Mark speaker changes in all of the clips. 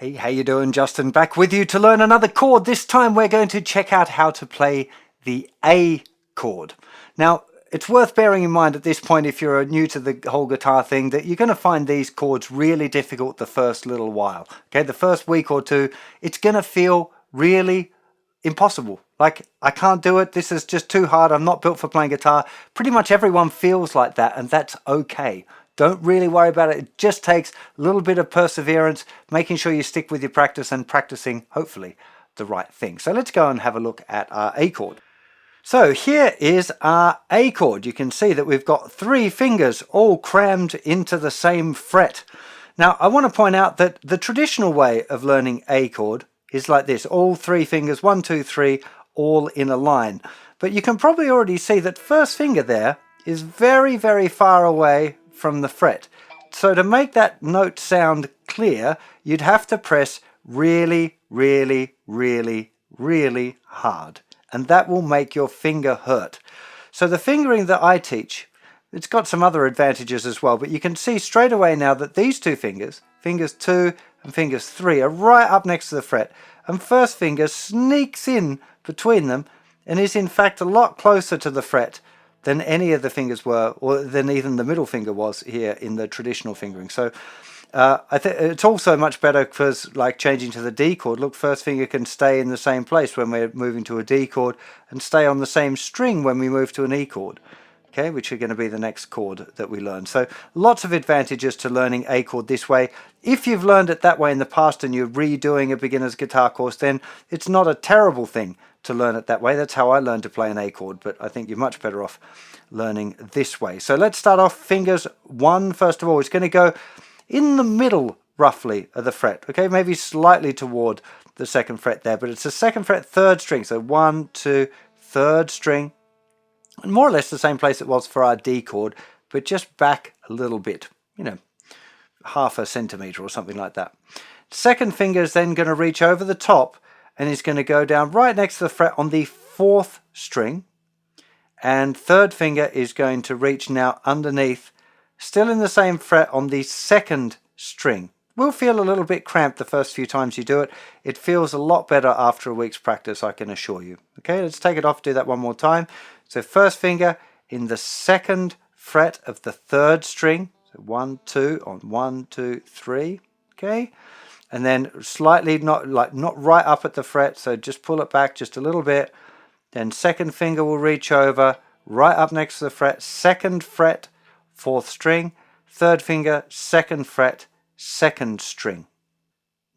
Speaker 1: Hey, how you doing? Justin back with you to learn another chord. This time we're going to check out how to play the A chord. Now, it's worth bearing in mind at this point, if you're new to the whole guitar thing, that you're going to find these chords really difficult the first little while. Okay, the first week or two, it's going to feel really impossible. Like, I can't do it. This is just too hard. I'm not built for playing guitar. Pretty much everyone feels like that, and that's okay. Don't really worry about it. It just takes a little bit of perseverance, making sure you stick with your practice and practicing, hopefully, the right thing. So let's go and have a look at our A chord. So here is our A chord. You can see that we've got 3 fingers all crammed into the same fret. Now, I want to point out that the traditional way of learning A chord is like this. All 3 fingers, 1, 2, 3, all in a line. But you can probably already see that first finger there is very, very far away from the fret. So to make that note sound clear, you'd have to press really, really, really, really hard. And that will make your finger hurt. So the fingering that I teach, it's got some other advantages as well, but you can see straight away now that these 2 fingers, fingers 2 and fingers 3, are right up next to the fret. And first finger sneaks in between them and is in fact a lot closer to the fret than any of the fingers were, or than even the middle finger was here in the traditional fingering. So I think it's also much better because, like changing to the D chord, look, first finger can stay in the same place when we're moving to a D chord and stay on the same string when we move to an E chord, okay, which are going to be the next chord that we learn. So lots of advantages to learning A chord this way. If you've learned it that way in the past and you're redoing a beginner's guitar course, then it's not a terrible thing to learn it that way. That's how I learned to play an A chord, but I think you're much better off learning this way. So let's start off fingers 1 first of all. It's going to go in the middle roughly of the fret, okay, maybe slightly toward the 2nd fret there, but it's the 2nd fret 3rd string. So 1, 2, 3rd string, and more or less the same place it was for our D chord, but just back a little bit, you know, half a centimeter or something like that. 2nd finger is then going to reach over the top and is going to go down right next to the fret on the 4th string, and 3rd finger is going to reach now underneath, still in the same fret on the 2nd string. Will feel a little bit cramped the first few times you do it. It feels a lot better after a week's practice, I can assure you. Okay, let's take it off, do that one more time. So first finger in the 2nd fret of the 3rd string. So 1, 2 on 1, 2, 3. Okay, and then slightly not right up at the fret, so just pull it back just a little bit. Then 2nd finger will reach over right up next to the fret, 2nd fret, 4th string, 3rd finger, 2nd fret, 2nd string.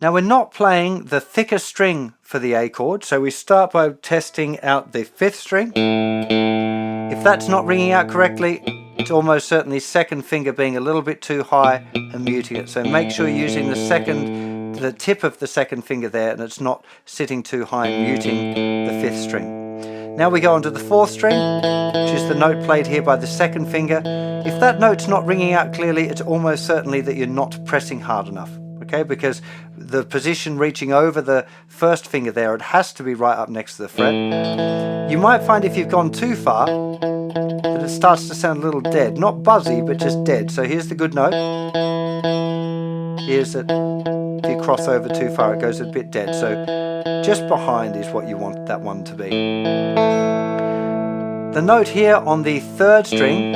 Speaker 1: Now we're not playing the thicker string for the A chord, so we start by testing out the 5th string. If that's not ringing out correctly, it's almost certainly 2nd finger being a little bit too high and muting it. So make sure you're using the tip of the 2nd finger there, and it's not sitting too high and muting the 5th string. Now we go on to the 4th string, which is the note played here by the 2nd finger. If that note's not ringing out clearly, it's almost certainly that you're not pressing hard enough, okay? Because the position reaching over the 1st finger there, it has to be right up next to the fret. You might find if you've gone too far that it starts to sound a little dead. Not buzzy, but just dead. So here's the good note. Here's it. If you cross over too far, it goes a bit dead. So just behind is what you want that one to be. The note here on the 3rd string,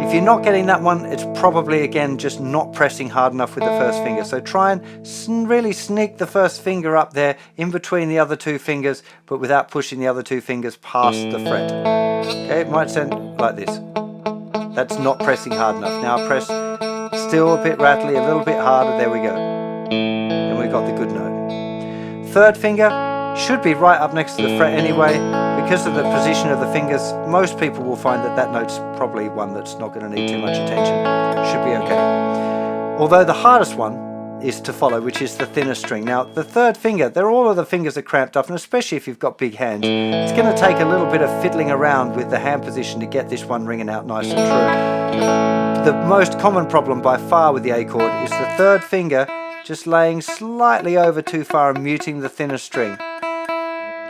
Speaker 1: if you're not getting that one, it's probably again just not pressing hard enough with the 1st finger. So try and really sneak the 1st finger up there in between the other 2 fingers, but without pushing the other 2 fingers past the fret. Okay, it might sound like this. That's not pressing hard enough. Now press still a bit rattly, a little bit harder. There we go. And we got the good note. 3rd finger should be right up next to the fret anyway. Because of the position of the fingers, most people will find that that note's probably one that's not going to need too much attention. Should be okay. Although the hardest one is to follow, which is the thinner string. Now the 3rd finger, all of the fingers are cramped up, and especially if you've got big hands, it's going to take a little bit of fiddling around with the hand position to get this one ringing out nice and true. The most common problem by far with the A chord is the 3rd finger just laying slightly over too far and muting the thinner string.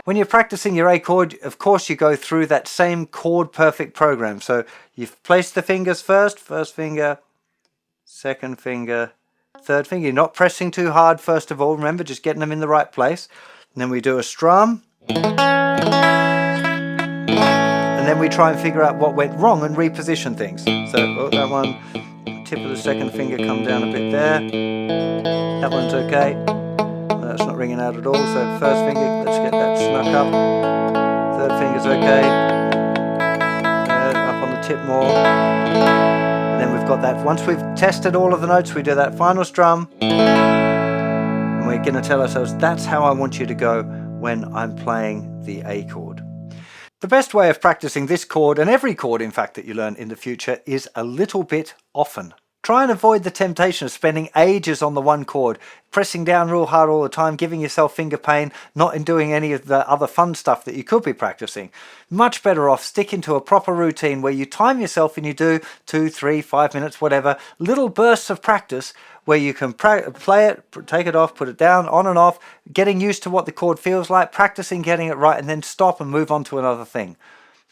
Speaker 1: When you're practicing your A chord, of course you go through that same chord perfect program. So you've placed the fingers first finger, 2nd finger, third finger. You're not pressing too hard first of all. Remember, just getting them in the right place. And then we do a strum. And then we try and figure out what went wrong and reposition things. So that one, tip of the second finger come down a bit there. That one's okay. That's not ringing out at all. So first finger, let's get that snuck up. Third finger's okay. Up on the tip more. And then we've got that. Once we've tested all of the notes, we do that final strum. And we're going to tell ourselves, that's how I want you to go when I'm playing the A chord. The best way of practicing this chord, and every chord in fact that you learn in the future, is a little bit often. Try and avoid the temptation of spending ages on the one chord, pressing down real hard all the time, giving yourself finger pain, not in doing any of the other fun stuff that you could be practicing. Much better off sticking to a proper routine where you time yourself and you do 2, 3, 5 minutes, whatever, little bursts of practice where you can play it, take it off, put it down, on and off, getting used to what the chord feels like, practicing getting it right, and then stop and move on to another thing.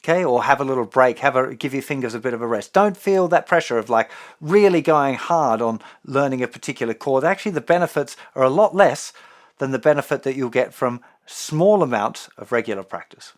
Speaker 1: Okay, or have a little break, give your fingers a bit of a rest. Don't feel that pressure of like really going hard on learning a particular chord. Actually, the benefits are a lot less than the benefit that you'll get from small amounts of regular practice.